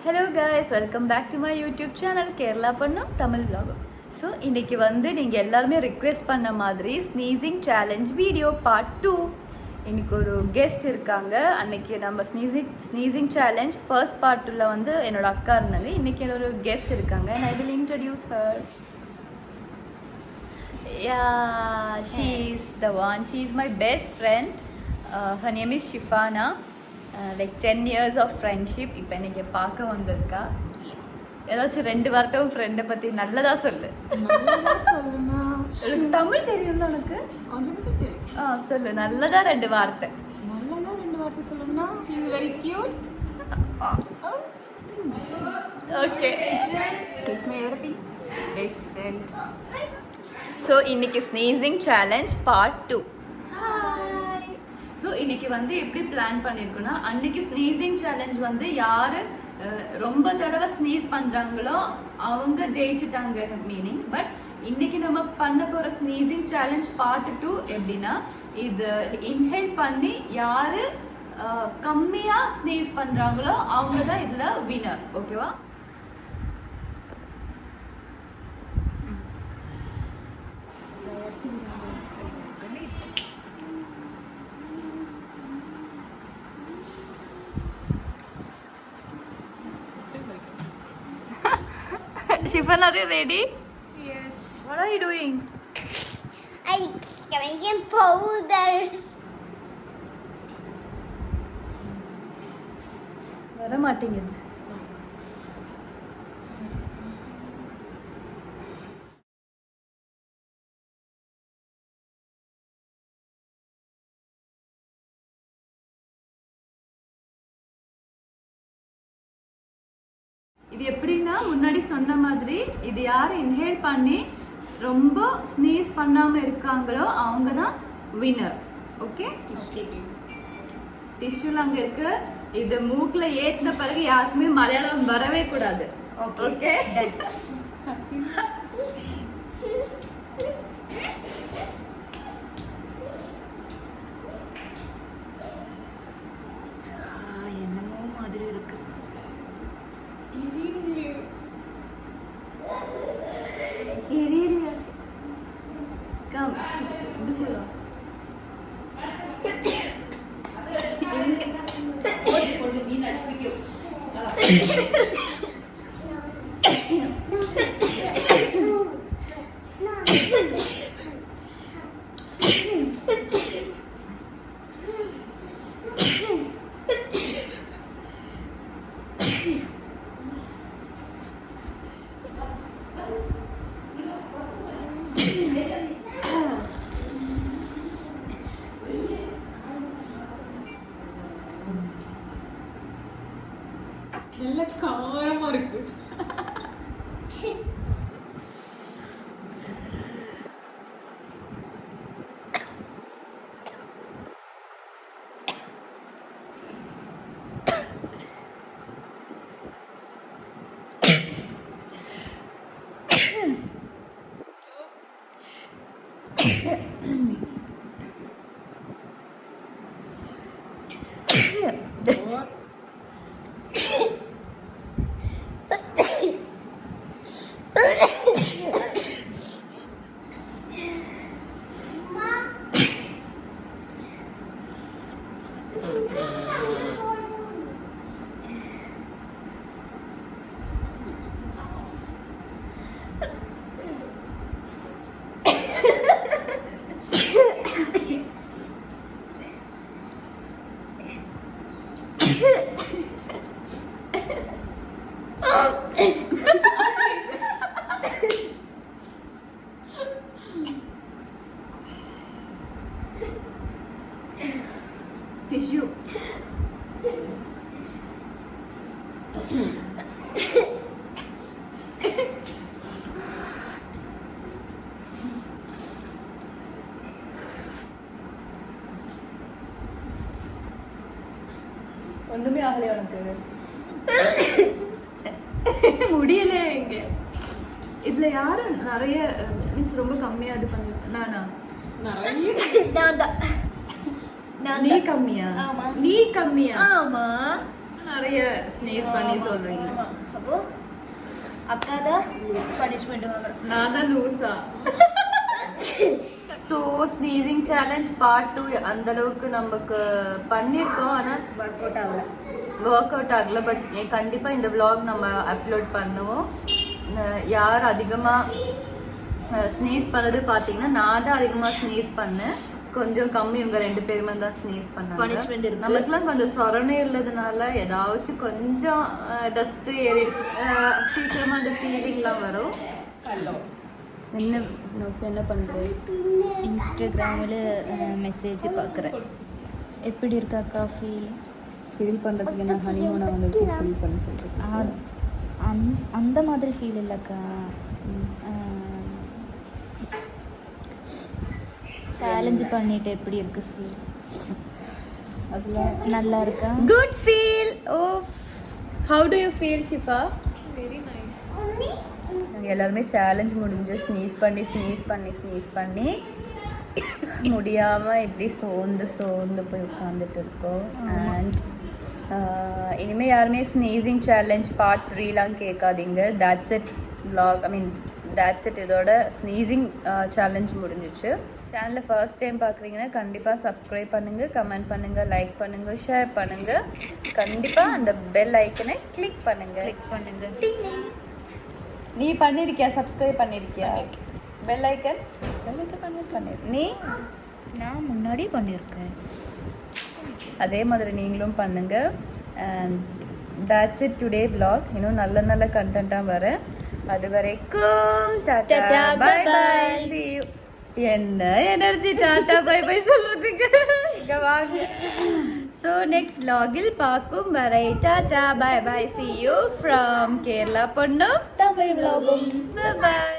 Hello guys, welcome back to my YouTube channel Kerala பண்ணும் Tamil vlog. So இன்றைக்கி நீங்கள் எல்லாருமே ரிக்வெஸ்ட் பண்ண மாதிரி ஸ்னீசிங் சேலஞ்ச் வீடியோ பார்ட் 2. இன்றைக்கி ஒரு கெஸ்ட் இருக்காங்க. அன்றைக்கி நம்ம ஸ்னீசிங் சேலஞ்ச் ஃபர்ஸ்ட் பார்ட்டில் என்னோடய அக்கா இருந்தாங்க. இன்றைக்கி என்னோட கெஸ்ட் இருக்காங்க. I will introduce her. She is the one. She is my best friend. Her name is Shifana. Like 10 years of friendship. இப்போ எனக்கு பார்க்க வந்திருக்கா. ஏதாச்சும் 2 வார்த்தை உன் ஃப்ரெண்டை பற்றி நல்லதா சொல்லு. எனக்கு தமிழ் தெரியும் தான் உனக்கு கொஞ்சம் தெரியும். சொல்லு, நல்லதா 2 வார்த்தை. நல்லதா 2 வார்த்தை சொல்லணும்னா she is very cute. Okay, She is my everything. Best friend. So இன்னைக்கு ஸ்னீசிங் சேலஞ்ச் பார்ட் 2. ஸோ இன்னைக்கு எப்படி பிளான் பண்ணியிருக்கோன்னா, அன்னைக்கு ஸ்னீசிங் சேலஞ்ச் யார் ரொம்ப தடவை ஸ்னீஸ் பண்ணுறாங்களோ அவங்க ஜெயிச்சுட்டாங்க மீனிங். பட் இன்னைக்கு நம்ம பண்ண போகிற ஸ்னீசிங் சேலஞ்ச் பார்ட் 2 எப்படின்னா, இது இன்ஹேல் பண்ணி யார் கம்மியாக ஸ்னீஸ் பண்ணுறாங்களோ அவங்க தான் இதில் வினர். ஓகேவா? Shifan, are you ready? Yes. What are you doing? I'm making powder. வர மாட்டேங்குது. இது எப்படின்னா, முன்னாடி சொன்ன மாதிரி இது யார் இன்ஹேல் பண்ணி ரொம்ப ஸ்னீஸ் பண்ணாம இருக்காங்களோ அவங்க தான் வின்னர். ஓகே, டிஷ்யூல அங்க இருக்கு. இது மூக்குல ஏற்றின பிறகு யாருக்குமே மலையாளம் வரவே கூடாது. ஓகே, என்னமோ மாதிரி இருக்கு. Come, do it. நல்ல காரமா இருக்கு. Tissue. ஒண்ணுமே ஆகலையா உனக்கு? முடியல. இங்க இதுல யாரு நிறைய மீன்ஸ் ரொம்ப கம்மியா இது பண்ணிருக்க? நானா? நிறைய நீ கம்மியா? ஆமா. நீ கம்மியா? ஆமா. நிறைய ஸ்னீஸ் பண்ணி சொல்றீங்க. அப்போ அக்கா தான் பனிஷ்மெண்ட் வாங்குறோம். நான் தான் லூசா. ஸோ ஸ்னீசிங் சேலஞ்ச் பார்ட் 2 அந்த அளவுக்கு நமக்கு பண்ணியிருக்கோம். ஆனால் ஒர்க் அவுட் ஆகல. பட் கண்டிப்பாக இந்த vlog நம்ம அப்லோட் பண்ணுவோம். யார் அதிகமாக ஸ்னீஸ் பண்ணது பார்த்தீங்கன்னா நான் தான் அதிகமாக ஸ்னீஸ் பண்ணேன். கொஞ்சம் கம்மி இவங்க 2 பேருமே தான் ஸ்னீஸ் பண்ணாங்க. நமக்குலாம் கொஞ்சம் சொரணை இல்லதுனால ஏதாச்சும் கொஞ்சம் டஸ்ட் ஏறி சீக்கிரமாக அந்த ஃபீலிங்லாம் வரும். என்ன பண்ணுறது? இன்ஸ்டாகிராமில் மெசேஜ் பார்க்குறேன். எப்படி இருக்கா காஃபி ஃபீல் பண்ணுறதுக்கு என்ன ஹனிமூனை வந்து ஃபீல் பண்ண சொல்கிறேன். அந்த மாதிரி ஃபீல் இல்லைக்கா. சேலஞ்ச் பண்ணிட்டு எப்படி இருக்கு ஃபீல்? அதில் நல்லா இருக்கா? Good feel. Oh how do you feel Shifa? Very nice. நாங்கள் எல்லாருமே சேலஞ்ச் முடிஞ்சு ஸ்னீஸ் பண்ணி முடியாமல் இப்படி சோர்ந்து போய் உட்காந்துட்டு இருக்கோம். அண்ட் இனிமேல் யாருமே ஸ்னீசிங் சேலஞ்ச் பார்ட் 3லாம் கேட்காதீங்க. that's it vlog. I mean that's it. இதோட ஸ்னீசிங் சேலஞ்ச் முடிஞ்சிச்சு. சேனலை ஃபர்ஸ்ட் டைம் பார்க்குறீங்கன்னா கண்டிப்பாக சப்ஸ்கிரைப் பண்ணுங்கள், கமெண்ட் பண்ணுங்கள், லைக் பண்ணுங்கள், ஷேர் பண்ணுங்கள். கண்டிப்பாக அந்த பெல் ஐக்கனை கிளிக் பண்ணுங்கள். டிங் டிங். நீ பண்ணியிருக்கியா? சப்ஸ்கிரைப் பண்ணியிருக்கியா? பெல் ஐக்கன் பண்ணி நீ? நான் முன்னாடி பண்ணியிருக்கேன். அதே மாதிரி நீங்களும் பண்ணுங்கள். And that's it today vlog. இன்னும் நல்ல கண்டென்ட்டாக வரேன். அது வரைக்கும் tata bye bye. see you. என்ன எனர்ஜி டாடா பை பை சொல்றதுக்கு இங்க வாங்க. ஸோ நெக்ஸ்ட் vlogல் பார்க்கும் வரை tata bye bye. see you from Kerala பொண்ணு தமிழ் vlogum. bye bye.